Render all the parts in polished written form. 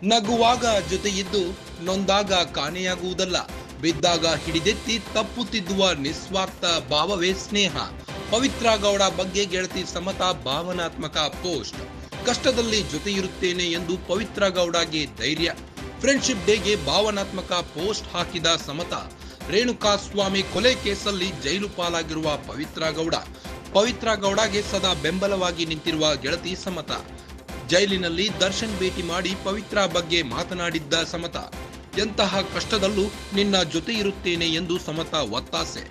ನಗುವಾಗ ಜೊತೆಯಿದ್ದು ನೊಂದಾಗ ಕಾಣೆಯಾಗುವುದಲ್ಲ, ಬಿದ್ದಾಗ ಹಿಡಿದೆತ್ತಿ ತಪ್ಪು ತಿದ್ದುವ ನಿಸ್ವಾರ್ಥ ಭಾವವೇ ಸ್ನೇಹ. ಪವಿತ್ರ ಗೌಡ ಬಗ್ಗೆ ಗೆಳತಿ ಸಮತಾ ಭಾವನಾತ್ಮಕ ಪೋಸ್ಟ್. ಕಷ್ಟದಲ್ಲಿ ಜೊತೆ ಇರುತ್ತೇನೆ ಎಂದು ಪವಿತ್ರ ಗೌಡಗೆ ಧೈರ್ಯ. ಫ್ರೆಂಡ್ಶಿಪ್ ಡೇಗೆ ಭಾವನಾತ್ಮಕ ಪೋಸ್ಟ್ ಹಾಕಿದ ಸಮತಾ. ರೇಣುಕಾಸ್ವಾಮಿ ಕೊಲೆ ಕೇಸಲ್ಲಿ ಜೈಲು ಪಾಲಾಗಿರುವ ಪವಿತ್ರ ಗೌಡಗೆ ಸದಾ ಬೆಂಬಲವಾಗಿ ನಿಂತಿರುವ ಗೆಳತಿ ಸಮತಾ. ಜೈಲಿನಲ್ಲಿ ದರ್ಶನ್ ಭೇಟಿ ಮಾಡಿ ಪವಿತ್ರ ಬಗ್ಗೆ ಮಾತನಾಡಿದ್ದ ಸಮತಾ. ಎಂತಹ ಕಷ್ಟದಲ್ಲೂ ನಿನ್ನ ಜೊತೆ ಇರುತ್ತೇನೆ ಎಂದು ಸಮತಾ ಒತ್ತಾಸೆ.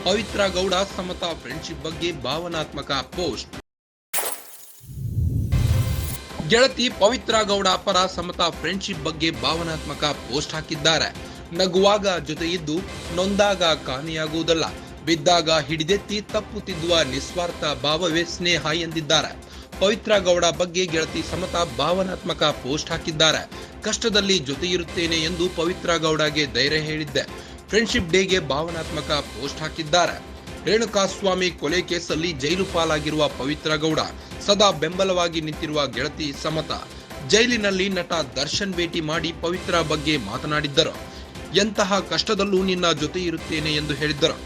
ಪವಿತ್ರ ಗೌಡ ಸಮತಾ ಫ್ರೆಂಡ್ಶಿಪ್ ಬಗ್ಗೆ ಭಾವನಾತ್ಮಕ ಪೋಸ್ಟ್. ಗೆಳತಿ ಪವಿತ್ರ ಗೌಡ ಪರ ಸಮತಾ ಫ್ರೆಂಡ್ಶಿಪ್ ಬಗ್ಗೆ ಭಾವನಾತ್ಮಕ ಪೋಸ್ಟ್ ಹಾಕಿದ್ದಾರೆ. ನಗುವಾಗ ಜೊತೆ ಇದ್ದು ನೊಂದಾಗ ಕಾಣೆಯಾಗುವುದಲ್ಲ, ಬಿದ್ದಾಗ ಹಿಡಿದೆತ್ತಿ ತಪ್ಪು ತಿದ್ದುವ ನಿಸ್ವಾರ್ಥ ಭಾವವೇ ಸ್ನೇಹ ಎಂದಿದ್ದಾರೆ. ಪವಿತ್ರ ಗೌಡ ಬಗ್ಗೆ ಗೆಳತಿ ಸಮತಾ ಭಾವನಾತ್ಮಕ ಪೋಸ್ಟ್ ಹಾಕಿದ್ದಾರೆ. ಕಷ್ಟದಲ್ಲಿ ಜೊತೆ ಇರುತ್ತೇನೆ ಎಂದು ಪವಿತ್ರ ಗೌಡಗೆ ಧೈರ್ಯ ಹೇಳಿದ್ದೆ. ಫ್ರೆಂಡ್ಶಿಪ್ ಡೇಗೆ ಭಾವನಾತ್ಮಕ ಪೋಸ್ಟ್ ಹಾಕಿದ್ದಾರೆ. ರೇಣುಕಾಸ್ವಾಮಿ ಕೊಲೆ ಕೇಸಲ್ಲಿ ಜೈಲು ಪಾಲಾಗಿರುವ ಪವಿತ್ರ ಗೌಡ, ಸದಾ ಬೆಂಬಲವಾಗಿ ನಿಂತಿರುವ ಗೆಳತಿ ಸಮತಾ. ಜೈಲಿನಲ್ಲಿ ನಟ ದರ್ಶನ್ ಭೇಟಿ ಮಾಡಿ ಪವಿತ್ರ ಬಗ್ಗೆ ಮಾತನಾಡಿದ್ದರು. ಎಂತಹ ಕಷ್ಟದಲ್ಲೂ ನಿನ್ನ ಜೊತೆ ಇರುತ್ತೇನೆ ಎಂದು ಹೇಳಿದ್ದರು.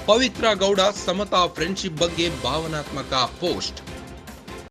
ಪವಿತ್ರ ಗೌಡ ಸಮತಾ ಫ್ರೆಂಡ್ಶಿಪ್ ಬಗ್ಗೆ ಭಾವನಾತ್ಮಕ ಪೋಸ್ಟ್.